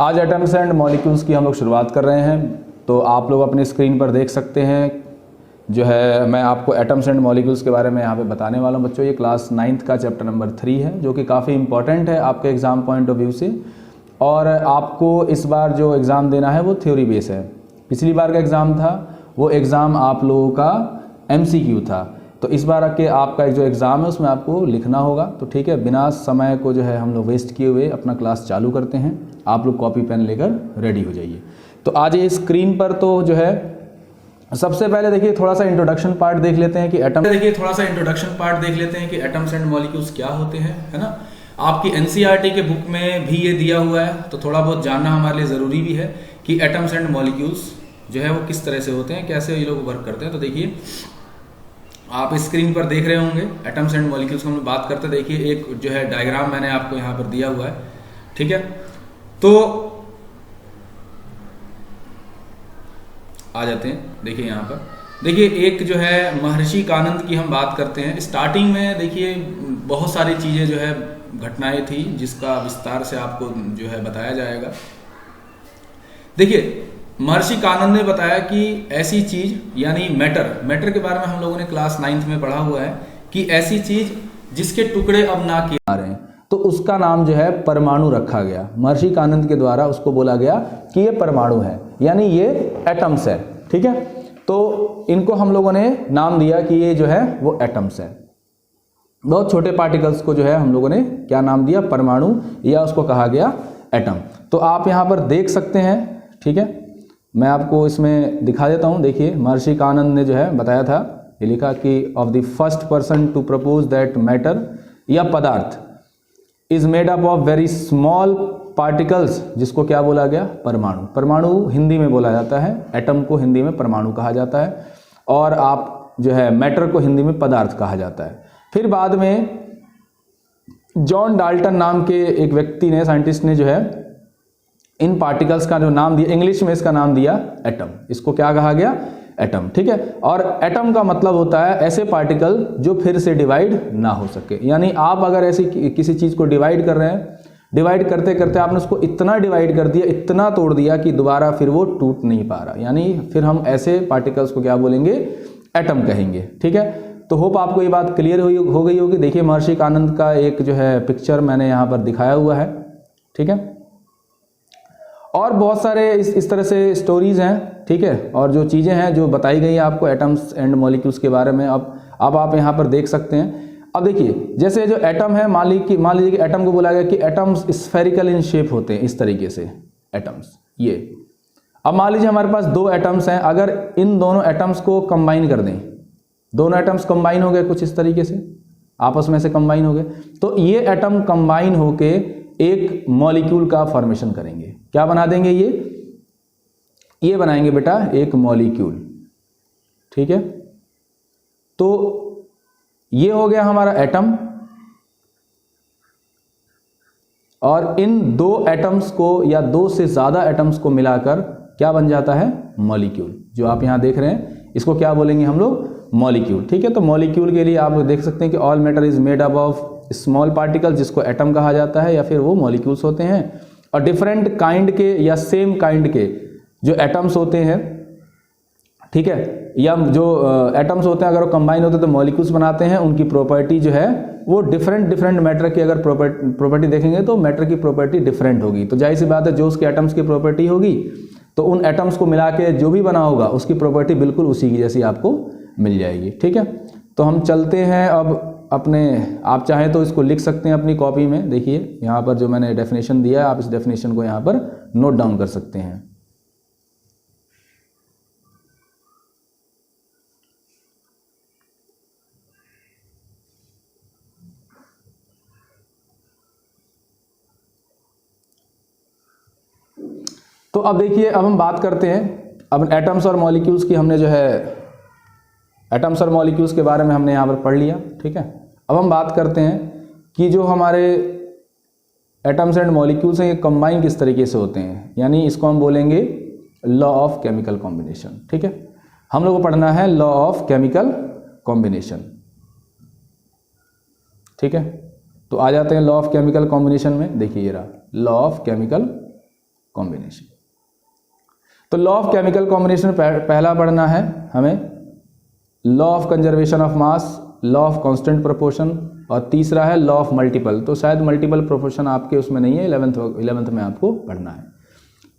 आज atoms and molecules की हम लोग शुरुआत कर रहे हैं। तो आप लोग अपनी स्क्रीन पर देख सकते हैं जो है मैं आपको एटम्स एंड मॉलिक्यूल्स के बारे में यहाँ पे बताने वाला हूँ। बच्चों ये क्लास 9th का चैप्टर नंबर 3 है जो कि काफ़ी इंपॉर्टेंट है आपके एग्ज़ाम पॉइंट ऑफ व्यू से। और आपको इस बार जो एग्ज़ाम देना है वो थ्योरी बेस है। पिछली बार का एग्ज़ाम था वो एग्ज़ाम आप लोगों का MCQ था। तो इस बार के आपका जो एग्ज़ाम है उसमें आपको लिखना होगा। तो ठीक है, बिना समय को जो है हम लोग वेस्ट किए हुए अपना क्लास चालू करते हैं। आप लोग कॉपी पेन लेकर रेडी हो जाइए। तो आज ये स्क्रीन पर तो जो है सबसे पहले देखिए थोड़ा सा इंट्रोडक्शन पार्ट देख लेते हैं कि एटम्स एंड मॉलिक्यूल्स क्या होते हैं, है ना। आपकी NCERT के बुक में भी ये दिया हुआ है, तो थोड़ा बहुत जानना हमारे लिए ज़रूरी भी है कि एटम्स एंड मॉलिक्यूल्स जो है वो किस तरह से होते हैं, कैसे ये लोग वर्क करते हैं। तो देखिए आप स्क्रीन पर देख रहे होंगे एटम्स एंड मॉलिक्यूल्स की हम लोग बात करते हैं। देखिए एक जो है डायग्राम मैंने आपको यहाँ पर दिया हुआ है, ठीक है। तो आ जाते हैं, देखिए यहाँ पर देखिए एक जो है महर्षि कानंद की हम बात करते हैं। स्टार्टिंग में देखिए बहुत सारी चीज़ें जो है घटनाएं थी जिसका विस्तार से आपको जो है बताया जाएगा। देखिए महर्षि कानंद ने बताया कि ऐसी चीज यानी मैटर के बारे में हम लोगों ने क्लास 9th में पढ़ा हुआ है कि ऐसी चीज जिसके टुकड़े अब ना किए जा रहे हैं तो उसका नाम जो है परमाणु रखा गया। महर्षि कानंद के द्वारा उसको बोला गया कि ये परमाणु है, यानी ये एटम्स है, ठीक है। तो इनको हम लोगों ने नाम दिया कि ये जो है वो एटम्स है। बहुत छोटे पार्टिकल्स को जो है हम लोगों ने क्या नाम दिया, परमाणु, या उसको कहा गया एटम। तो आप यहाँ पर देख सकते हैं, ठीक है। मैं आपको इसमें दिखा देता हूँ। देखिए महर्षि कानंद ने जो है बताया था, ये लिखा कि of the first person to propose that matter या पदार्थ is made up of very small particles, जिसको क्या बोला गया, परमाणु। परमाणु हिंदी में बोला जाता है, एटम को हिंदी में परमाणु कहा जाता है, और आप जो है मैटर को हिंदी में पदार्थ कहा जाता है। फिर बाद में जॉन डाल्टन नाम के एक व्यक्ति ने, साइंटिस्ट ने जो है इन पार्टिकल्स का जो नाम दिया, इंग्लिश में इसका नाम दिया एटम। इसको क्या कहा गया, एटम, ठीक है। और एटम का मतलब होता है ऐसे पार्टिकल जो फिर से डिवाइड ना हो सके। यानी आप अगर ऐसी किसी चीज को डिवाइड कर रहे हैं, डिवाइड करते करते आपने उसको इतना डिवाइड कर दिया, इतना तोड़ दिया कि दोबारा फिर वो टूट नहीं पा रहा, यानी फिर हम ऐसे पार्टिकल्स को क्या बोलेंगे, एटम कहेंगे, ठीक है। तो होप आपको ये बात क्लियर हो गई होगी। देखिए महर्षि कानंद का एक जो है पिक्चर मैंने यहाँ पर दिखाया हुआ है, ठीक है। और बहुत सारे इस तरह से स्टोरीज हैं, ठीक है, और जो चीज़ें हैं जो बताई गई हैं आपको एटम्स एंड मॉलिक्यूल्स के बारे में, अब आप यहाँ पर देख सकते हैं। अब देखिए जैसे जो एटम है, मान लीजिए कि एटम को बोला गया कि एटम्स स्फेरिकल इन शेप होते हैं, इस तरीके से एटम्स ये। अब मान लीजिए हमारे पास दो एटम्स हैं, अगर इन दोनों एटम्स को कंबाइन कर दें, दोनों एटम्स कंबाइन हो गए कुछ इस तरीके से, आपस में से कंबाइन हो गए, तो ये एटम कंबाइन होके एक मॉलिक्यूल का फॉर्मेशन करेंगे। क्या बना देंगे, ये बनाएंगे बेटा एक मॉलिक्यूल, ठीक है। तो ये हो गया हमारा एटम, और इन दो एटम्स को या दो से ज्यादा एटम्स को मिलाकर क्या बन जाता है, मॉलिक्यूल। जो आप यहां देख रहे हैं इसको क्या बोलेंगे हम लोग, मॉलिक्यूल, ठीक है। तो मॉलिक्यूल के लिए आप देख सकते हैं कि all matter is made up of small particle, जिसको एटम कहा जाता है, या फिर वो मॉलिक्यूल्स होते हैं। और डिफरेंट काइंड के या सेम काइंड के जो एटम्स होते हैं, ठीक है, या जो एटम्स होते हैं अगर वो कंबाइन होते हैं तो मॉलिक्यूल्स बनाते हैं। उनकी प्रॉपर्टी जो है वो डिफरेंट मैटर की अगर प्रॉपर्टी देखेंगे तो मैटर की प्रॉपर्टी डिफरेंट होगी। तो जाहिर सी बात है जो उसके एटम्स की प्रॉपर्टी होगी तो उन एटम्स को मिला के जो भी बना होगा उसकी प्रॉपर्टी बिल्कुल उसी की जैसी आपको मिल जाएगी, ठीक है। तो हम चलते हैं अब अपने, आप चाहें तो इसको लिख सकते हैं अपनी कॉपी में। देखिए यहाँ पर जो मैंने डेफिनेशन दिया है, आप इस डेफिनेशन को यहाँ पर नोट डाउन कर सकते हैं। तो अब देखिए, अब हम बात करते हैं, अब एटम्स और मॉलिक्यूल्स की हमने जो है एटम्स और मॉलिक्यूल्स के बारे में हमने यहाँ पर पढ़ लिया, ठीक है। अब हम बात करते हैं कि जो हमारे एटम्स एंड मॉलिक्यूल्स हैं ये कंबाइन किस तरीके से होते हैं, यानी इसको हम बोलेंगे लॉ ऑफ केमिकल कॉम्बिनेशन, ठीक है। हम लोग को पढ़ना है लॉ ऑफ केमिकल कॉम्बिनेशन, ठीक है। तो आ जाते हैं लॉ ऑफ केमिकल कॉम्बिनेशन में। देखिए ये रहा लॉ ऑफ केमिकल कॉम्बिनेशन। तो लॉ ऑफ केमिकल कॉम्बिनेशन पहला पढ़ना है हमें, law of conservation of mass, law of constant proportion, और तीसरा है लॉ ऑफ मल्टीपल। तो शायद मल्टीपल प्रोपोर्शन आपके उसमें नहीं है, 11th में आपको पढ़ना है,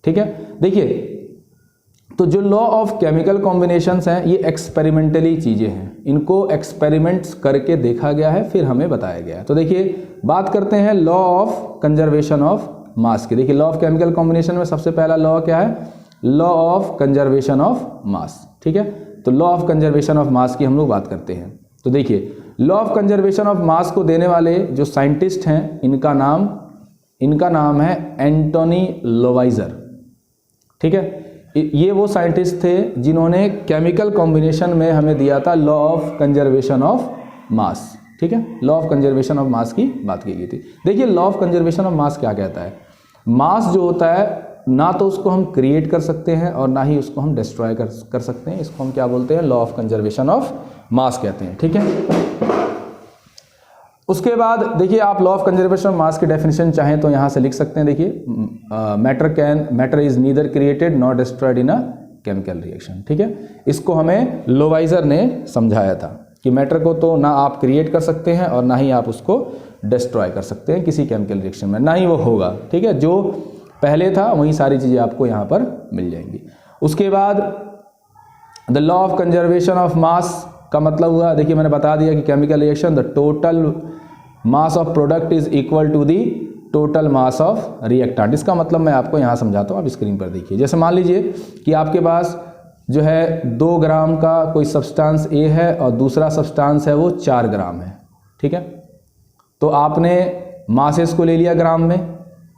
ठीक है। देखिए, तो जो लॉ ऑफ केमिकल कॉम्बिनेशंस हैं ये एक्सपेरिमेंटली चीज़ें हैं, इनको एक्सपेरिमेंट्स करके देखा गया है, फिर हमें बताया गया है। तो देखिए, बात करते हैं लॉ ऑफ कंजर्वेशन ऑफ मास की। देखिए, लॉ ऑफ केमिकल कॉम्बिनेशन में सबसे पहला लॉ क्या है, लॉ ऑफ कंजर्वेशन ऑफ मास, ठीक है। तो लॉ ऑफ कंजर्वेशन ऑफ मास की हम लोग बात करते हैं। तो देखिए, लॉ ऑफ कंजर्वेशन ऑफ मास को देने वाले जो साइंटिस्ट हैं, इनका नाम है एंटोनी लोवाइजर, ठीक है। ये वो साइंटिस्ट थे जिन्होंने केमिकल कॉम्बिनेशन में हमें दिया था लॉ ऑफ कंजर्वेशन ऑफ मास, ठीक है। लॉ ऑफ कंजर्वेशन ऑफ मास की बात की गई थी। देखिए, लॉ ऑफ कंजर्वेशन ऑफ मास क्या कहता है, मास जो होता है ना तो उसको हम क्रिएट कर सकते हैं और ना ही उसको हम डिस्ट्रॉय कर सकते हैं, इसको हम क्या बोलते हैं, लॉ ऑफ कंजर्वेशन ऑफ मास कहते हैं, ठीक है। उसके बाद देखिए, आप लॉ ऑफ कंजर्वेशन ऑफ मास की डेफिनेशन चाहें तो यहाँ से लिख सकते हैं। देखिए, matter is neither created not destroyed in a chemical reaction, ठीक है। इसको हमें लोवाइजर ने समझाया था कि मैटर को तो ना आप क्रिएट कर सकते हैं और ना ही आप उसको डिस्ट्रॉय कर सकते हैं किसी केमिकल रिएक्शन में, ना ही वो होगा, ठीक है। जो पहले था वही सारी चीज़ें आपको यहाँ पर मिल जाएंगी। उसके बाद the law of conservation of mass का मतलब हुआ, देखिए मैंने बता दिया कि chemical reaction the total mass of product is equal to the total mass of reactant. इसका मतलब मैं आपको यहाँ समझाता हूँ, आप स्क्रीन पर देखिए। जैसे मान लीजिए कि आपके पास जो है 2 ग्राम का कोई सब्सटेंस ए है और दूसरा सब्सटेंस है वो 4 ग्राम है, ठीक है। तो आपने मासेस को ले लिया ग्राम में।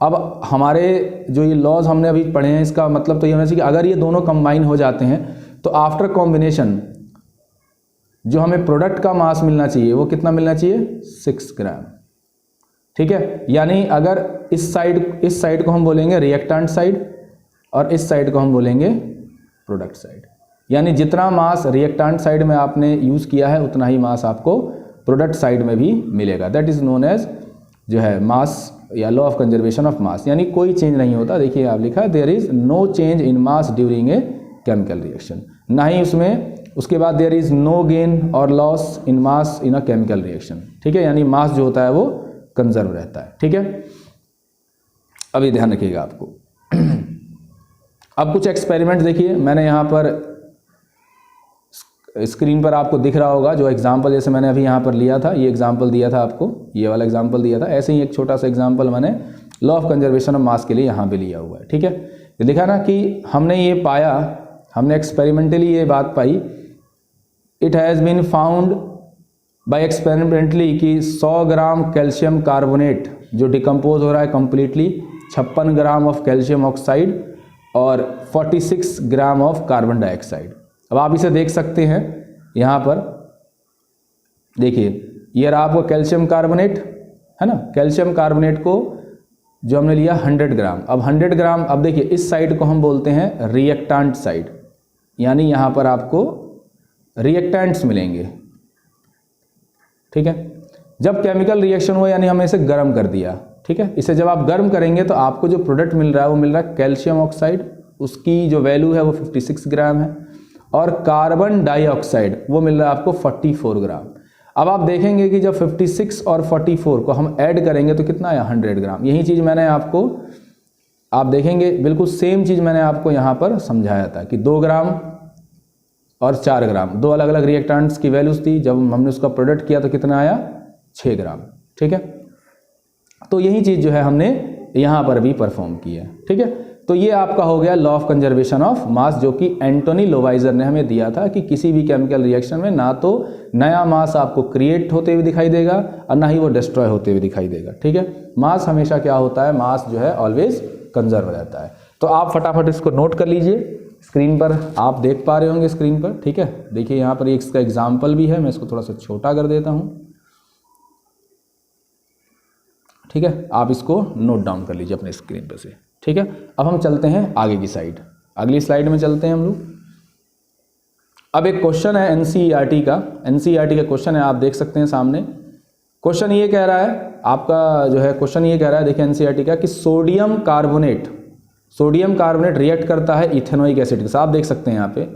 अब हमारे जो ये लॉज हमने अभी पढ़े हैं, इसका मतलब तो ये होना चाहिए कि अगर ये दोनों कंबाइन हो जाते हैं तो आफ्टर कॉम्बिनेशन जो हमें प्रोडक्ट का मास मिलना चाहिए वो कितना मिलना चाहिए, 6 ग्राम, ठीक है। यानी अगर इस साइड को हम बोलेंगे रिएक्टेंट साइड और इस साइड को हम बोलेंगे प्रोडक्ट साइड। यानी जितना मास रिएक्टेंट साइड में आपने यूज़ किया है उतना ही मास आपको प्रोडक्ट साइड में भी मिलेगा। दैट इज़ नोन एज जो है मास या law of conservation of mass, यानी कोई चेंज नहीं होता। देखिए आप लिखा है there is no change in mass during a chemical reaction, ना ही उसमें उसके बाद देयर इज नो गेन और loss in mass in a chemical reaction, ठीक है। यानी मास जो होता है वो कंजर्व रहता है, ठीक है। अभी ध्यान रखिएगा आपको। अब कुछ एक्सपेरिमेंट देखिए, मैंने यहाँ पर स्क्रीन पर आपको दिख रहा होगा जो एग्जाम्पल जैसे मैंने अभी यहाँ पर लिया था, ये एग्जाम्पल दिया था आपको, ये वाला एग्जाम्पल दिया था। ऐसे ही एक छोटा सा एग्जाम्पल मैंने लॉ ऑफ कंजर्वेशन ऑफ मास के लिए यहाँ पे लिया हुआ है, ठीक है। ये दिखा ना कि हमने ये पाया, हमने एक्सपेरिमेंटली ये बात पाई, it has been found by experimentally कि 100 ग्राम कैल्शियम कार्बोनेट जो डिकम्पोज हो रहा है completely, 56 gram of calcium oxide और 46 ग्राम ऑफ कार्बन डाइऑक्साइड। अब आप इसे देख सकते हैं यहाँ पर, देखिए ये रहा आपको कैल्शियम कार्बोनेट, है ना। कैल्शियम कार्बोनेट को जो हमने लिया 100 ग्राम। अब 100 ग्राम, अब देखिए इस साइड को हम बोलते हैं रिएक्टेंट साइड, यानी यहाँ पर आपको रिएक्टेंट्स मिलेंगे, ठीक है। जब केमिकल रिएक्शन हुआ यानी हमने इसे गर्म कर दिया, ठीक है। इसे जब आप गर्म करेंगे तो आपको जो प्रोडक्ट मिल रहा है वो मिल रहा है कैल्शियम ऑक्साइड, उसकी जो वैल्यू है वो 56 ग्राम है, और कार्बन डाइऑक्साइड वो मिल रहा है आपको 44 ग्राम। अब आप देखेंगे कि जब 56 और 44 को हम ऐड करेंगे तो कितना आया, 100 ग्राम। यही चीज़ मैंने आपको, आप देखेंगे बिल्कुल सेम चीज़ मैंने आपको यहाँ पर समझाया था कि 2 ग्राम और 4 ग्राम, 2 अलग अलग रिएक्टेंट्स की वैल्यूज थी। जब हमने उसका प्रोडक्ट किया तो कितना आया, 6 ग्राम, ठीक है। तो यही चीज़ जो है हमने यहाँ पर भी परफॉर्म की है, ठीक है। तो ये आपका हो गया लॉ ऑफ कंजर्वेशन ऑफ मास, जो कि एंटोनी लोवाइजर ने हमें दिया था कि किसी भी केमिकल रिएक्शन में ना तो नया मास आपको क्रिएट होते हुए दिखाई देगा और ना ही वो डिस्ट्रॉय होते हुए दिखाई देगा, ठीक है। मास हमेशा क्या होता है, मास जो है ऑलवेज कंजर्व रहता है। तो आप फटाफट इसको नोट कर लीजिए, स्क्रीन पर आप देख पा रहे होंगे स्क्रीन पर, ठीक है। देखिए यहाँ पर इसका एग्जाम्पल भी है, मैं इसको थोड़ा सा छोटा कर देता हूँ, ठीक है। आप इसको नोट डाउन कर लीजिए अपने स्क्रीन पर से, ठीक है। अब हम चलते हैं आगे की साइड, अगली स्लाइड में चलते हैं हम लोग। अब एक क्वेश्चन है एनसीईआरटी का, एनसीईआरटी का क्वेश्चन है, आप देख सकते हैं सामने। क्वेश्चन ये कह रहा है, आपका जो है क्वेश्चन ये कह रहा है, देखिए एनसीईआरटी का, कि सोडियम सोडियम कार्बोनेट रिएक्ट करता है इथेनोइक एसिड के साथ। आप देख सकते हैं यहाँ पे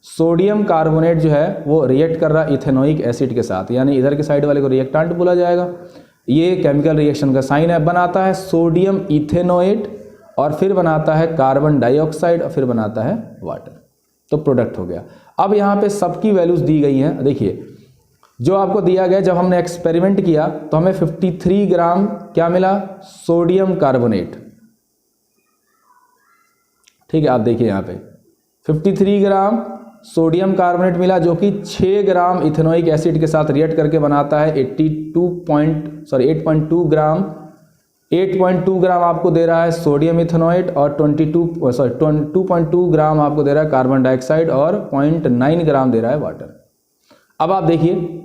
सोडियम कार्बोनेट जो है वो रिएक्ट कर रहा है इथेनोइक एसिड के साथ, यानी इधर के साइड वाले को रिएक्टेंट बोला जाएगा। ये केमिकल रिएक्शन का साइन है। बनाता है सोडियम इथेनोएट और फिर बनाता है कार्बन डाइऑक्साइड और फिर बनाता है वाटर। तो प्रोडक्ट हो गया। अब यहाँ पे सबकी वैल्यूज दी गई हैं। देखिए जो आपको दिया गया, जब हमने एक्सपेरिमेंट किया तो हमें 53 ग्राम क्या मिला, सोडियम कार्बोनेट। ठीक है, आप देखिए यहाँ पे 53 ग्राम सोडियम कार्बोनेट मिला, जो कि 6 ग्राम इथेनोइक एसिड के साथ रिएक्ट करके बनाता है 8.2 ग्राम। 8.2 ग्राम आपको दे रहा है सोडियम इथेनोएट और 2.2 ग्राम आपको दे रहा है कार्बन डाइऑक्साइड और 0.9 ग्राम दे रहा है वाटर। अब आप देखिए,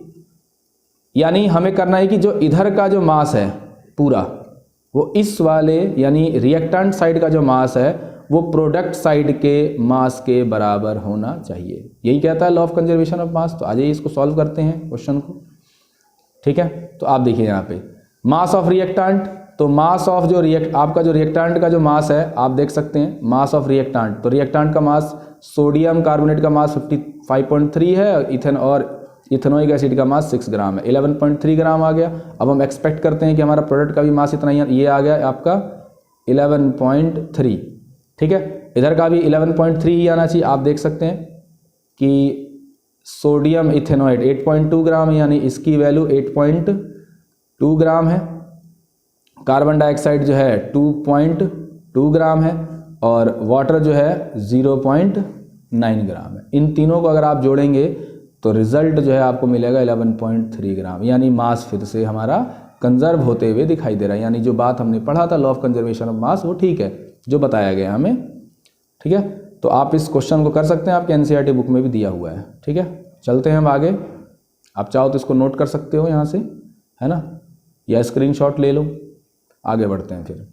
यानी हमें करना है कि जो इधर का जो मास है पूरा, वो इस वाले यानी रिएक्टेंट साइड का जो मास है वो प्रोडक्ट साइड के मास के बराबर होना चाहिए। यही कहता है लॉ ऑफ कंजर्वेशन ऑफ मास। तो आ जाइए इसको सॉल्व करते हैं क्वेश्चन को। ठीक है, तो आप देखिए यहाँ पे मास ऑफ रिएक्टेंट, तो मास ऑफ जो आपका जो रिएक्टेंट का जो मास है आप देख सकते हैं मास ऑफ रिएक्टेंट। तो रिएक्टेंट का मास, सोडियम कार्बोनेट का मास 55.3 है, इथेनोइक एसिड का मास 6 ग्राम है, 11.3 ग्राम आ गया। अब हम एक्सपेक्ट करते हैं कि हमारा प्रोडक्ट का भी मास इतना ही, ये आ गया आपका 11.3। ठीक है, इधर का भी 11.3 ही आना चाहिए। आप देख सकते हैं कि सोडियम इथेनोएट 8.2 ग्राम है, यानी इसकी वैल्यू 8.2 ग्राम है। कार्बन डाइऑक्साइड जो है 2.2 ग्राम है और वाटर जो है 0.9 ग्राम है। इन तीनों को अगर आप जोड़ेंगे तो रिजल्ट जो है आपको मिलेगा 11.3 ग्राम, यानी मास फिर से हमारा कंजर्व होते हुए दिखाई दे रहा है। यानी जो बात हमने पढ़ा था लॉ ऑफ कंजर्वेशन ऑफ मास, वो ठीक है जो बताया गया हमें। ठीक है, तो आप इस क्वेश्चन को कर सकते हैं, आपके एनसीईआरटी बुक में भी दिया हुआ है। ठीक है, चलते हैं हम आगे। आप चाहो तो इसको नोट कर सकते हो यहाँ से, है ना, या स्क्रीनशॉट ले लो। आगे बढ़ते हैं फिर।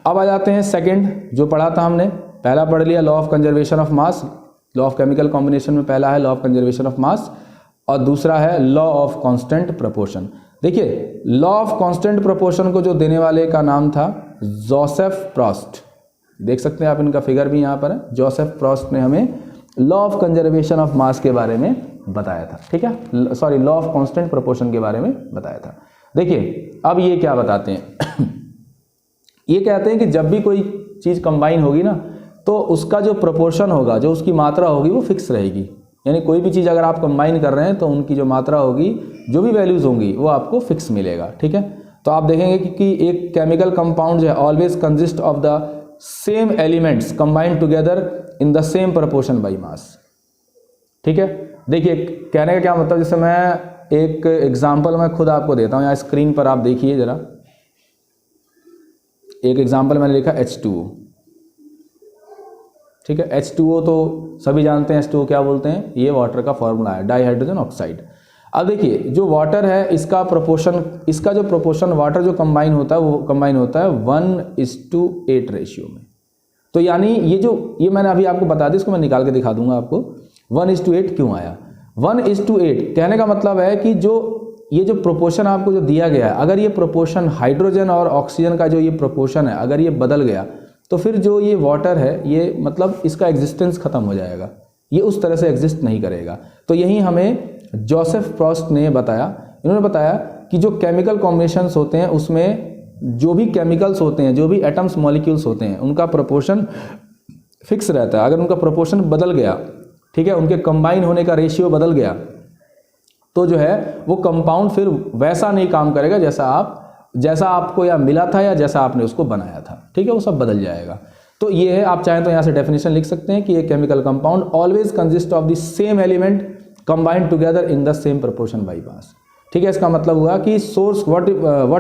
अब आ जाते हैं सेकंड जो पढ़ा था हमने। पहला पढ़ लिया law of conservation of mass, law of chemical combination में पहला है लॉ ऑफ कंजर्वेशन ऑफ मास और दूसरा है लॉ ऑफ कांस्टेंट प्रोपोर्शन। देखिए लॉ ऑफ कांस्टेंट प्रोपोर्शन को जो देने वाले का नाम था जोसेफ प्रॉस्ट। देख सकते हैं आप, इनका फिगर भी यहाँ पर है। जोसेफ प्रॉस्ट ने हमें लॉ ऑफ कंजर्वेशन ऑफ मास के बारे में बताया था। ठीक है, sorry, law of constant proportion के बारे में बताया था। देखिए अब ये क्या बताते हैं ये कहते हैं कि जब भी कोई चीज़ कंबाइन होगी ना, तो उसका जो प्रोपोर्शन होगा, जो उसकी मात्रा होगी, वो फिक्स रहेगी। यानी कोई भी चीज़ अगर आप कंबाइन कर रहे हैं तो उनकी जो मात्रा होगी, जो भी वैल्यूज़ होंगी, वो आपको फिक्स मिलेगा। ठीक है, तो आप देखेंगे कि एक केमिकल कंपाउंड जो है always consist of the same elements combined together in the same proportion by mass. ठीक है, देखिए कहने का क्या मतलब, जैसे मैं एक एग्जांपल मैं खुद आपको देता हूँ, यहाँ स्क्रीन पर आप देखिए जरा। एक एग्जांपल मैंने लिखा H2O। ठीक है, H2O तो सभी जानते हैं H2O क्या बोलते हैं, ये वाटर का फॉर्मूला है, डाई हाइड्रोजन ऑक्साइड। अब देखिए जो वाटर है इसका प्रोपोर्शन, इसका जो प्रोपोर्शन वाटर जो कंबाइन होता है वो कंबाइन होता है 1:8 रेशियो में। तो यानी ये मैंने अभी आपको बता दी, इसको मैं निकाल के दिखा दूंगा आपको 1:8 क्यों आया। 1:8 कहने का मतलब है कि ये जो प्रोपोर्शन आपको जो दिया गया है, अगर ये प्रोपोर्शन हाइड्रोजन और ऑक्सीजन का जो ये प्रोपोर्शन है, अगर ये बदल गया तो फिर जो ये वाटर है, ये मतलब इसका एग्जिस्टेंस खत्म हो जाएगा, ये उस तरह से एग्जिस्ट नहीं करेगा। तो यही हमें जोसेफ प्रॉस्ट ने बताया। इन्होंने बताया कि जो केमिकल कॉम्बिनेशंस होते हैं उसमें जो भी केमिकल्स होते हैं, जो भी एटम्स मॉलिक्यूल्स होते हैं, उनका प्रोपोर्शन फिक्स रहता है। अगर उनका प्रोपोर्शन बदल गया, ठीक है, उनके कंबाइन होने का रेशियो बदल गया, तो जो है वो कंपाउंड फिर वैसा नहीं काम करेगा जैसा आपको या मिला था या जैसा आपने उसको बनाया था। ठीक है, वो सब बदल जाएगा। तो ये है, आप चाहें तो यहाँ से डेफिनेशन लिख सकते हैं कि ये chemical compound always consist of the same element combined together in the same proportion by mass. ठीक है, इसका मतलब हुआ कि source what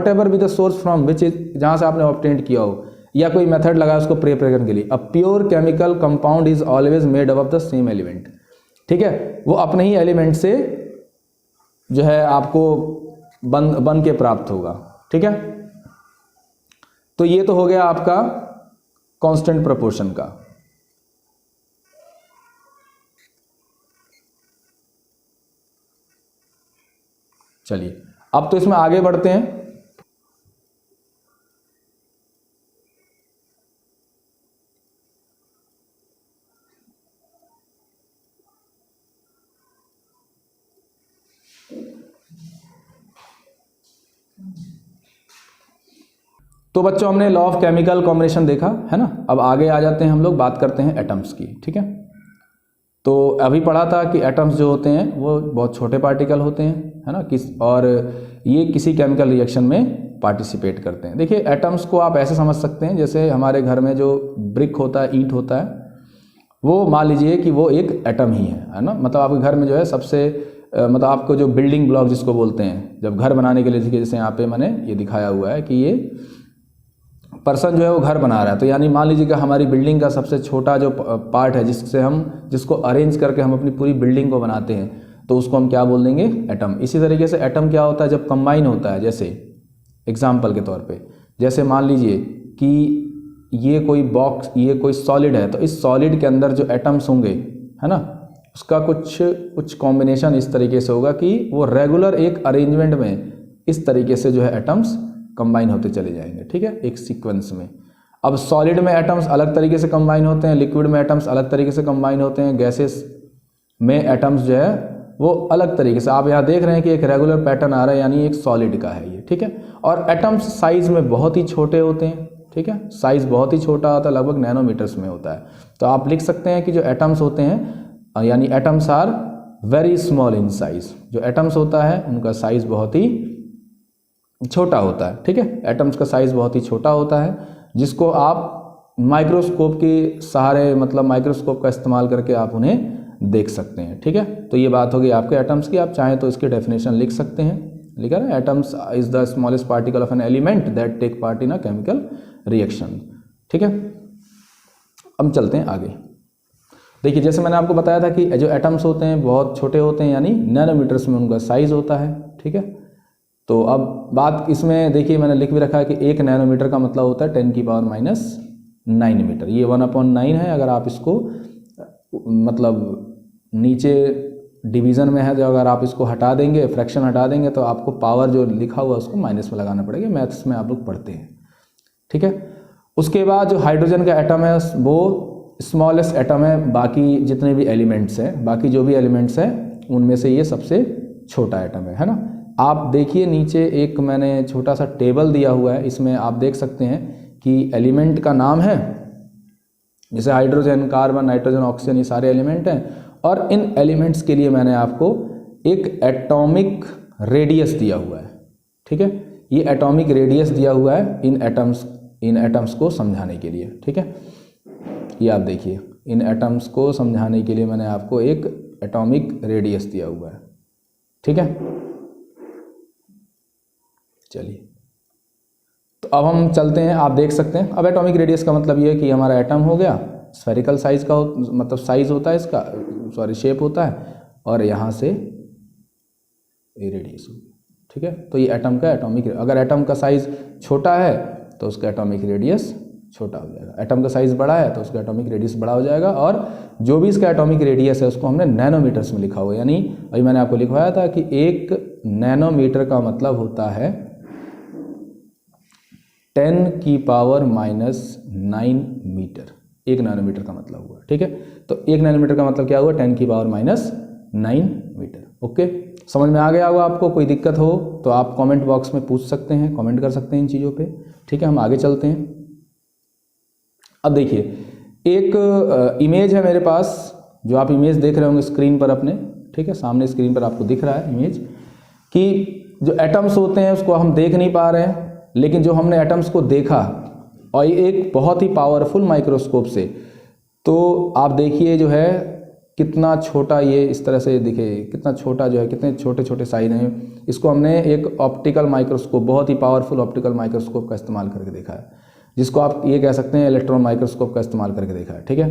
ever be the source from which is, जहाँ से आपने ऑब्टेंड किया हो या कोई मेथड लगाया उसको प्रिपरेशन के लिए, a pure chemical compound is always made up of the same element. ठीक है, वो अपने ही एलिमेंट से जो है आपको बन के प्राप्त होगा। ठीक है, तो ये तो हो गया आपका कांस्टेंट प्रोपोर्शन का। चलिए अब तो इसमें आगे बढ़ते हैं। तो बच्चों हमने लॉ ऑफ केमिकल कॉम्बिनेशन देखा है ना। अब आगे आ जाते हैं, हम लोग बात करते हैं एटम्स की। ठीक है, तो अभी पढ़ा था कि एटम्स जो होते हैं वो बहुत छोटे पार्टिकल होते हैं, है ना, और ये किसी केमिकल रिएक्शन में पार्टिसिपेट करते हैं। देखिए एटम्स को आप ऐसे समझ सकते हैं जैसे हमारे घर में जो ब्रिक होता है, ईंट होता है, वो मान लीजिए कि वो एक एटम ही है ना। मतलब आपके घर में जो है सबसे मतलब आपको जो बिल्डिंग ब्लॉक जिसको बोलते हैं, जब घर बनाने के लिए, देखिए जैसे यहाँ पे मैंने ये दिखाया हुआ है कि ये पर्सन जो है वो घर बना रहा है, तो यानी मान लीजिए कि हमारी बिल्डिंग का सबसे छोटा जो पार्ट है जिसको अरेंज करके हम अपनी पूरी बिल्डिंग को बनाते हैं, तो उसको हम क्या बोल देंगे, एटम। इसी तरीके से एटम क्या होता है, जब कंबाइन होता है, जैसे एग्जाम्पल के तौर पे, जैसे मान लीजिए कि ये कोई बॉक्स, ये कोई सॉलिड है, तो इस सॉलिड के अंदर जो एटम्स होंगे, है ना, उसका कुछ कॉम्बिनेशन इस तरीके से होगा कि वो रेगुलर एक अरेंजमेंट में इस तरीके से जो है एटम्स कंबाइन होते चले जाएंगे। ठीक है, एक सीक्वेंस में। अब सॉलिड में एटम्स अलग तरीके से कंबाइन होते हैं, लिक्विड में एटम्स अलग तरीके से कंबाइन होते हैं, गैसेस में एटम्स जो है वो अलग तरीके से। आप यहाँ देख रहे हैं कि एक रेगुलर पैटर्न आ रहा है, यानी एक सॉलिड का है ये। ठीक है, और एटम्स साइज में बहुत ही छोटे होते हैं। ठीक है, साइज बहुत ही छोटा होता है, लगभग नैनोमीटर्स में होता है। तो आप लिख सकते हैं कि जो एटम्स होते हैं, यानी atoms are very small in size. जो एटम्स होता है उनका साइज बहुत ही छोटा होता है। ठीक है, एटम्स का साइज बहुत ही छोटा होता है, जिसको आप माइक्रोस्कोप के सहारे, मतलब माइक्रोस्कोप का इस्तेमाल करके आप उन्हें देख सकते हैं। ठीक है, तो ये बात होगी आपके एटम्स की। आप चाहें तो इसकी डेफिनेशन लिख सकते हैं, लिखा है, atoms is the smallest particle of an element that take part in a chemical reaction. ठीक है, अब चलते हैं आगे। देखिए जैसे मैंने आपको बताया था कि जो एटम्स होते हैं बहुत छोटे होते हैं, यानी नैनोमीटर्स में उनका साइज होता है। ठीक है, तो अब बात इसमें देखिए मैंने लिख भी रखा है कि 1 नैनोमीटर का मतलब होता है 10⁻⁹ मीटर। ये 1/9 है। अगर आप इसको मतलब नीचे डिवीज़न में है, जो अगर आप इसको हटा देंगे, फ्रैक्शन हटा देंगे, तो आपको पावर जो लिखा हुआ है उसको माइनस में लगाना पड़ेगा। मैथ्स में आप लोग पढ़ते हैं। ठीक है, उसके बाद जो हाइड्रोजन का एटम है वो स्मॉलेस्ट एटम है बाकी जितने भी एलिमेंट्स हैं, बाकी जो भी एलिमेंट्स हैं उनमें से ये सबसे छोटा एटम है ना। आप देखिए नीचे एक मैंने छोटा सा टेबल दिया हुआ है, इसमें आप देख सकते हैं कि एलिमेंट का नाम है, जैसे हाइड्रोजन, कार्बन, नाइट्रोजन, ऑक्सीजन, ये सारे एलिमेंट हैं। और इन एलिमेंट्स के लिए मैंने आपको एक एटॉमिक रेडियस दिया हुआ है। ठीक है, ये एटॉमिक रेडियस दिया हुआ है इन एटम्स को समझाने के लिए। ठीक है, ये आप देखिए, इन एटम्स को समझाने के लिए मैंने आपको एक एटॉमिक रेडियस दिया हुआ है। ठीक है, चलिए तो अब हम चलते हैं। आप देख सकते हैं, अब एटॉमिक रेडियस का मतलब ये है कि हमारा एटम हो गया, स्फेरिकल साइज का मतलब साइज होता है इसका, सॉरी शेप होता है, और यहाँ से ये रेडियस हो गया। ठीक है, तो ये एटम का एटॉमिक, अगर एटम का साइज छोटा है तो उसका एटॉमिक रेडियस छोटा हो जाएगा, एटम का साइज बड़ा है तो उसका एटॉमिक रेडियस बड़ा हो जाएगा। और जो भी इसका एटॉमिक रेडियस है उसको हमने नैनोमीटर्स में लिखा हुआ है। यानी अभी मैंने आपको लिखवाया था कि 1 नैनोमीटर का मतलब होता है 10⁻⁹ मीटर। 1 नैनोमीटर का मतलब हुआ। ठीक है, तो 1 नैनोमीटर का मतलब क्या हुआ, 10⁻⁹ मीटर। ओके, समझ में आ गया होगा आपको। कोई दिक्कत हो तो आप कमेंट बॉक्स में पूछ सकते हैं, कमेंट कर सकते हैं इन चीज़ों पे। ठीक है, हम आगे चलते हैं। अब देखिए एक इमेज है मेरे पास, जो आप इमेज देख रहे होंगे स्क्रीन पर अपने। ठीक है, सामने स्क्रीन पर आपको दिख रहा है इमेज, कि जो एटम्स होते हैं उसको हम देख नहीं पा रहे हैं, लेकिन जो हमने एटम्स को देखा और ये एक बहुत ही पावरफुल माइक्रोस्कोप से, तो आप देखिए जो है कितना छोटा ये इस तरह से दिखे, कितना छोटा जो है, कितने छोटे छोटे साइज हैं। इसको हमने एक ऑप्टिकल माइक्रोस्कोप, बहुत ही पावरफुल ऑप्टिकल माइक्रोस्कोप का इस्तेमाल करके देखा है, जिसको आप ये कह सकते हैं इलेक्ट्रॉन माइक्रोस्कोप का इस्तेमाल करके देखा है। ठीक है,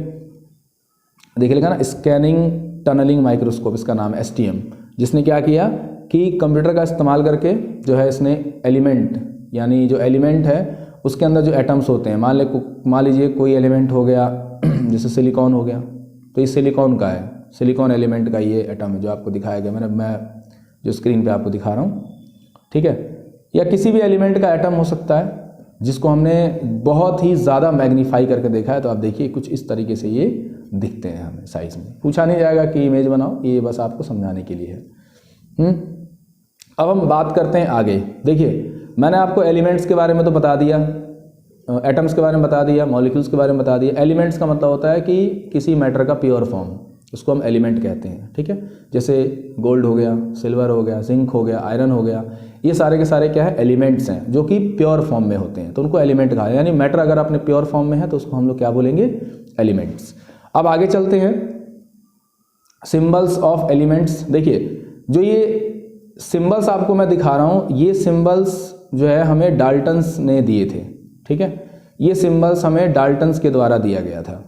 देखिए लिखा ना स्कैनिंग टनलिंग माइक्रोस्कोप, इसका नाम है STM। जिसने क्या किया कि कंप्यूटर का इस्तेमाल करके जो है इसने एलिमेंट, यानी जो एलिमेंट है उसके अंदर जो एटम्स होते हैं, मान लीजिए कोई एलिमेंट हो गया जैसे सिलिकॉन हो गया, तो ये सिलिकॉन का है, सिलिकॉन एलिमेंट का ये एटम है जो आपको दिखाया गया, मैं जो स्क्रीन पे आपको दिखा रहा हूँ। ठीक है, या किसी भी एलिमेंट का एटम हो सकता है जिसको हमने बहुत ही ज़्यादा मैग्नीफाई करके देखा है। तो आप देखिए कुछ इस तरीके से ये दिखते हैं हमें साइज में। पूछा नहीं जाएगा कि इमेज बनाओ, ये बस आपको समझाने के लिए है। अब हम बात करते हैं आगे। देखिए मैंने आपको एलिमेंट्स के बारे में तो बता दिया, एटम्स के बारे में बता दिया, मॉलिक्यूल्स के बारे में बता दिया। एलिमेंट्स का मतलब होता है कि किसी मैटर का प्योर फॉर्म, उसको हम एलिमेंट कहते हैं, ठीक है। जैसे गोल्ड हो गया, सिल्वर हो गया, जिंक हो गया, आयरन हो गया, ये सारे के सारे क्या है, एलिमेंट्स हैं जो कि प्योर फॉर्म में होते हैं, तो उनको एलिमेंट कहा है। यानी मैटर अगर अपने प्योर फॉर्म में है तो उसको हम लोग क्या बोलेंगे, एलिमेंट्स। अब आगे चलते हैं, सिंबल्स ऑफ एलिमेंट्स। देखिए जो ये सिंबल्स आपको मैं दिखा रहा हूँ, ये सिंबल्स जो है हमें डाल्टन्स ने दिए थे, ठीक है। ये सिंबल्स हमें डाल्टन्स के द्वारा दिया गया था।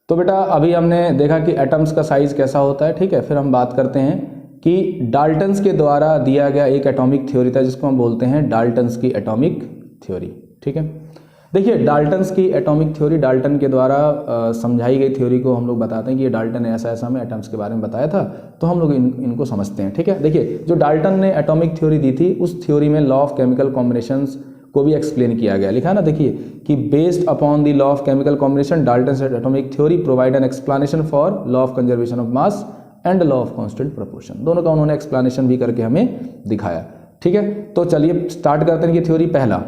तो बेटा अभी हमने देखा कि एटम्स का साइज कैसा होता है, ठीक है। फिर हम बात करते हैं कि डाल्टन्स के द्वारा दिया गया एक एटॉमिक थ्योरी था जिसको हम बोलते हैं डाल्टन्स की एटॉमिक थ्योरी, ठीक है। देखिए डाल्टन्स की एटॉमिक थ्योरी, डाल्टन के द्वारा समझाई गई थ्योरी को हम लोग बताते हैं कि ये डाल्टन ने ऐसा ऐसा हमें एटम्स के बारे में बताया था, तो हम लोग इनको समझते हैं, ठीक है। देखिए जो डाल्टन ने एटॉमिक थ्योरी दी थी, उस थ्योरी में लॉ ऑफ केमिकल कॉम्बिनेशंस को भी एक्सप्लेन किया गया। लिखा है ना, देखिए कि based upon the law of chemical combination Dalton's atomic theory provide an explanation for law of conservation of mass and law of constant proportion. दोनों का उन्होंने एक्सप्लेनेशन भी करके हमें दिखाया, ठीक है। तो चलिए स्टार्ट करते हैं कि थ्योरी। पहला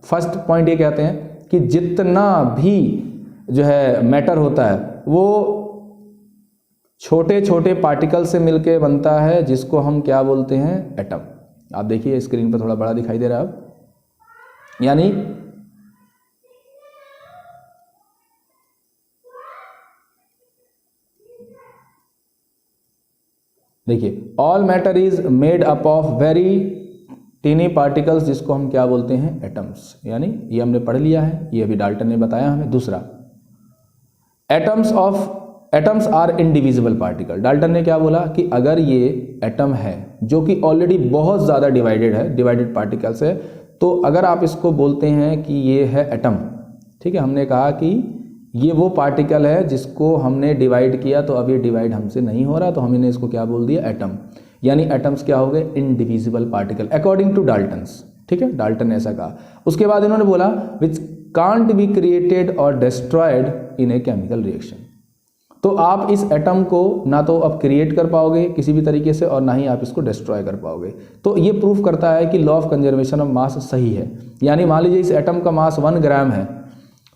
फर्स्ट पॉइंट ये कहते हैं कि जितना भी जो है मैटर होता है वो छोटे छोटे पार्टिकल से मिलके बनता है, जिसको हम क्या बोलते हैं, एटम। आप देखिए स्क्रीन पर थोड़ा बड़ा दिखाई दे रहा है अब, यानी देखिए all matter is made up of very tiny particles, जिसको हम क्या बोलते हैं, एटम्स। यानी ये हमने पढ़ लिया है, ये अभी डाल्टन ने बताया हमें। दूसरा, atoms are indivisible particle. Dalton ने क्या बोला कि अगर ये एटम है जो कि ऑलरेडी बहुत ज़्यादा डिवाइडेड है, डिवाइडेड पार्टिकल्स है, तो अगर आप इसको बोलते हैं कि ये है एटम, ठीक है। हमने कहा कि ये वो पार्टिकल है जिसको हमने डिवाइड किया, तो अब ये डिवाइड हमसे नहीं हो रहा, तो हमने इसको क्या बोल दिया, एटम। यानी एटम्स क्या हो गए, indivisible particle according to Dalton's, ठीक है। डाल्टन ने ऐसा कहा। उसके बाद इन्होंने बोला विच कांट बी क्रिएटेड और destroyed in A chemical reaction. तो आप इस एटम को ना तो अब क्रिएट कर पाओगे किसी भी तरीके से, और ना ही आप इसको डिस्ट्रॉय कर पाओगे। तो ये प्रूफ करता है कि लॉ ऑफ कंजर्वेशन ऑफ मास सही है। यानी मान लीजिए इस एटम का मास 1 ग्राम है,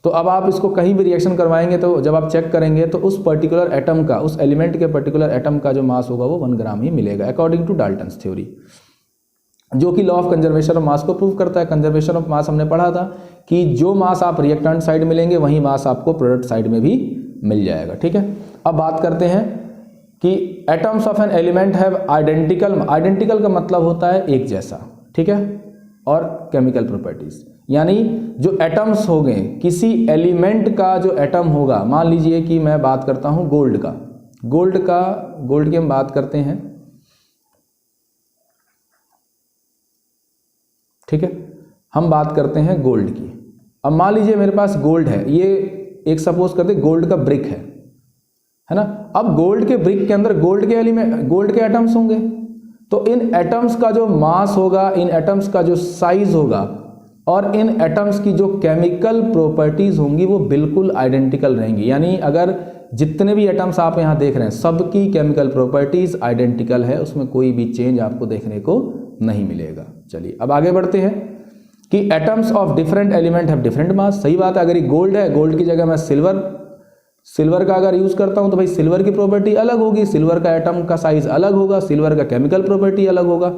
तो अब आप इसको कहीं भी रिएक्शन करवाएंगे तो जब आप चेक करेंगे तो उस पर्टिकुलर एटम का, उस एलिमेंट के पर्टिकुलर एटम का जो मास होगा वो 1 ग्राम ही मिलेगा, अकॉर्डिंग टू डाल्टन्स थ्योरी, जो कि लॉ ऑफ कंजर्वेशन ऑफ मास को प्रूव करता है। कंजर्वेशन ऑफ मास हमने पढ़ा था कि जो मास आप रिएक्टेंट साइड में लेंगे वही मास आपको प्रोडक्ट साइड में भी मिल जाएगा, ठीक है। अब बात करते हैं कि atoms of an element have identical. Identical का मतलब होता है एक जैसा, ठीक है, और केमिकल प्रॉपर्टीज। यानी जो एटम्स हो गए, किसी एलिमेंट का जो एटम होगा, मान लीजिए कि मैं बात करता हूं गोल्ड की हम बात करते हैं, ठीक है। हम बात करते हैं गोल्ड की। अब मान लीजिए मेरे पास गोल्ड है, ये एक सपोज करते गोल्ड का ब्रिक है ना। अब गोल्ड के ब्रिक के अंदर गोल्ड के एटम्स होंगे, तो इन एटम्स का जो मास होगा, इन एटम्स का जो साइज होगा, और इन एटम्स की जो केमिकल प्रॉपर्टीज होंगी वो बिल्कुल आइडेंटिकल रहेंगी। यानी अगर जितने भी एटम्स आप यहां देख रहे हैं सबकी केमिकल प्रॉपर्टीज आइडेंटिकल है, उसमें कोई भी चेंज आपको देखने को नहीं मिलेगा। चलिए अब आगे बढ़ते हैं कि atoms of different element have different mass. सही बात है, अगर ये गोल्ड है, गोल्ड की जगह मैं सिल्वर का अगर यूज़ करता हूँ तो भाई सिल्वर की प्रॉपर्टी अलग होगी, सिल्वर का एटम का साइज अलग होगा, सिल्वर का केमिकल प्रॉपर्टी अलग होगा।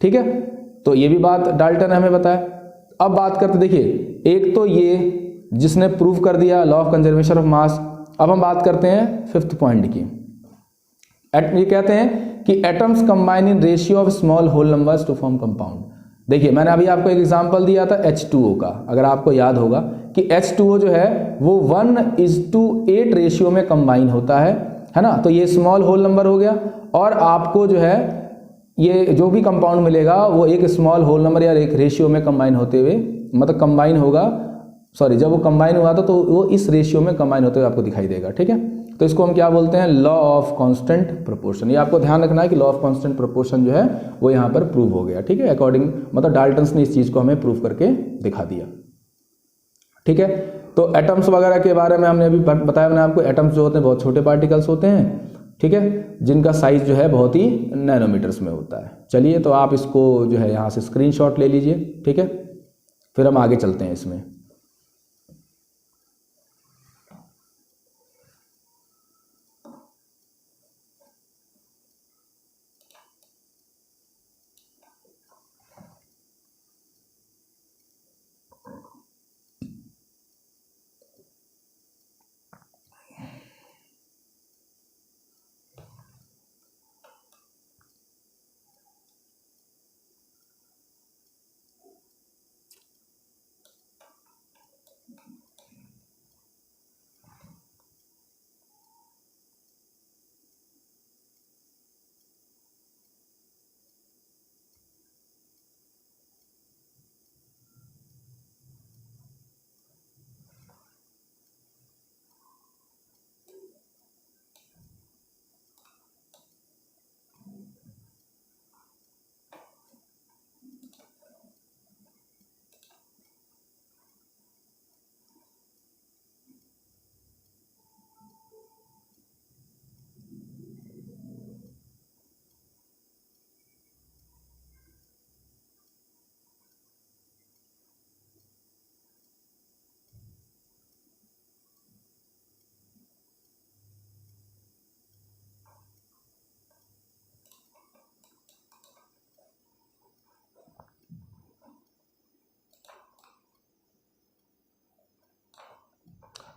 ठीक है, तो ये भी बात डाल्टन ने हमें बताया। अब बात करते, देखिए एक तो ये जिसने प्रूव कर दिया लॉ ऑफ कंजर्वेशन ऑफ मास। अब हम बात करते हैं फिफ्थ पॉइंट की। ये कहते हैं कि atoms combine in ratio of small whole numbers to form compound. देखिए मैंने अभी आपको एक एग्जांपल दिया था H2O का, अगर आपको याद होगा कि H2O जो है वो 1:8 रेशियो में कंबाइन होता है ना। तो ये स्मॉल होल नंबर हो गया, और आपको जो है ये जो भी कंपाउंड मिलेगा वो एक स्मॉल होल नंबर या एक रेशियो में कंबाइन होते हुए, मतलब कंबाइन होगा, सॉरी जब वो कंबाइन हुआ था तो वो इस रेशियो में कंबाइन होते हुए आपको दिखाई देगा। ठीक है, तो इसको हम क्या बोलते हैं, लॉ ऑफ कांस्टेंट प्रोपोर्शन। ये आपको ध्यान रखना है कि लॉ ऑफ कांस्टेंट प्रोपोर्शन जो है वो यहाँ पर प्रूव हो गया। ठीक है, अकॉर्डिंग मतलब डाल्टन्स ने इस चीज़ को हमें प्रूव करके दिखा दिया। ठीक है, तो एटम्स वगैरह के बारे में हमने अभी बताया मैंने आपको, एटम्स जो होते हैं बहुत छोटे पार्टिकल्स होते हैं। ठीक है, जिनका साइज जो है बहुत ही नैनोमीटर्स में होता है। चलिए, तो आप इसको जो है यहाँ से स्क्रीनशॉट ले लीजिए। ठीक है, फिर हम आगे चलते हैं इसमें।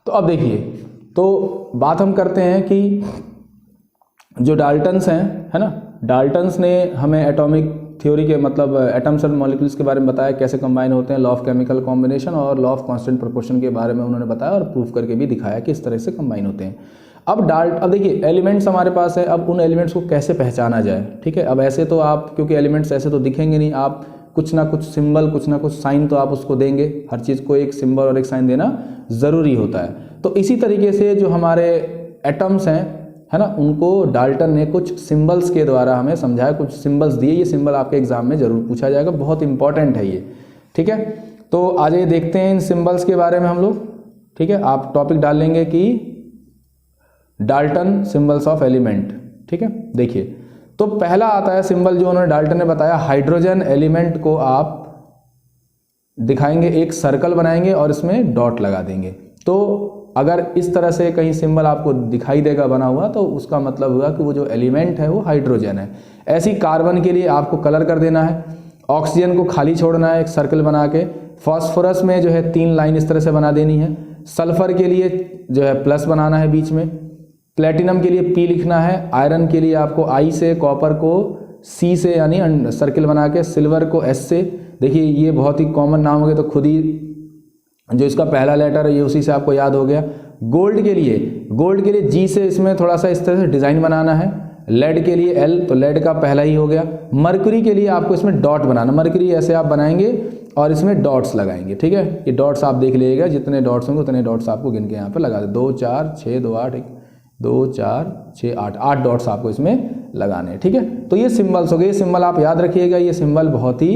तो अब देखिए, तो बात हम करते हैं कि जो डाल्टन्स हैं, है ना, डाल्टन्स ने हमें एटॉमिक थ्योरी के मतलब एटम्स एंड मॉलिक्यूल्स के बारे में बताया, कैसे कंबाइन होते हैं, लॉ ऑफ केमिकल कॉम्बिनेशन और लॉ ऑफ कांस्टेंट प्रोपोर्शन के बारे में उन्होंने बताया और प्रूफ करके भी दिखाया कि इस तरह से कंबाइन होते हैं। अब देखिए एलिमेंट्स हमारे पास है, अब उन एलिमेंट्स को कैसे पहचाना जाए। ठीक है, अब ऐसे तो आप, क्योंकि एलिमेंट्स ऐसे तो दिखेंगे नहीं, आप कुछ ना कुछ सिंबल, कुछ ना कुछ साइन तो आप उसको देंगे। हर चीज़ को एक सिंबल और एक साइन देना ज़रूरी होता है। तो इसी तरीके से जो हमारे एटम्स हैं, है ना, उनको डाल्टन ने कुछ सिंबल्स के द्वारा हमें समझाया, कुछ सिंबल्स दिए। ये सिंबल आपके एग्जाम में जरूर पूछा जाएगा, बहुत इंपॉर्टेंट है ये। ठीक है, तो आज ये देखते हैं इन सिंबल्स के बारे में हम लोग। ठीक है, आप टॉपिक डाल लेंगे कि डाल्टन सिंबल्स ऑफ एलिमेंट। ठीक है, देखिए तो पहला आता है सिंबल जो उन्होंने डाल्टन ने बताया, हाइड्रोजन एलिमेंट को आप दिखाएंगे, एक सर्कल बनाएंगे और इसमें डॉट लगा देंगे। तो अगर इस तरह से कहीं सिंबल आपको दिखाई देगा बना हुआ, तो उसका मतलब हुआ कि वो जो एलिमेंट है वो हाइड्रोजन है। ऐसी कार्बन के लिए आपको कलर कर देना है, ऑक्सीजन को खाली छोड़ना है एक सर्कल बना के, फास्फोरस में जो है 3 लाइन इस तरह से बना देनी है, सल्फर के लिए जो है प्लस बनाना है बीच में, प्लेटिनम के लिए P लिखना है, आयरन के लिए आपको I से, कॉपर को C से यानी सर्किल बना के, सिल्वर को S से। देखिए ये बहुत ही कॉमन नाम हो गया, तो खुद ही जो इसका पहला लेटर है ये उसी से आपको याद हो गया। गोल्ड के लिए G से इसमें थोड़ा सा इस तरह से डिज़ाइन बनाना है। लेड के लिए L, तो लेड का पहला ही हो गया। मरकरी के लिए आपको इसमें डॉट बनाना, मरकरी ऐसे आप बनाएंगे और इसमें डॉट्स लगाएंगे। ठीक है, ये डॉट्स आप देख लीजिएगा, जितने डॉट्स होंगे उतने डॉट्स आपको गिन के यहाँ पर लगा दे। 2 4 6 2 8 2 4 6 8 डॉट्स आपको इसमें लगाने हैं। ठीक है, तो ये सिंबल्स हो गए। ये सिंबल आप याद रखिएगा, ये सिंबल बहुत ही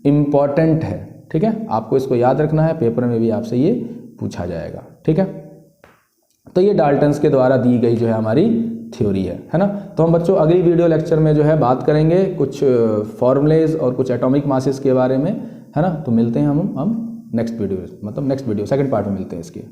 इम्पॉर्टेंट है। ठीक है, आपको इसको याद रखना है, पेपर में भी आपसे ये पूछा जाएगा। ठीक है, तो ये डाल्टन्स के द्वारा दी गई जो है हमारी थ्योरी है ना। तो हम बच्चों अगली वीडियो लेक्चर में जो है बात करेंगे कुछ फॉर्मूलेज और कुछ एटॉमिक मासेस के बारे में, है ना। तो मिलते हैं हम नेक्स्ट वीडियो, मतलब नेक्स्ट वीडियो सेकंड पार्ट में मिलते हैं इसके।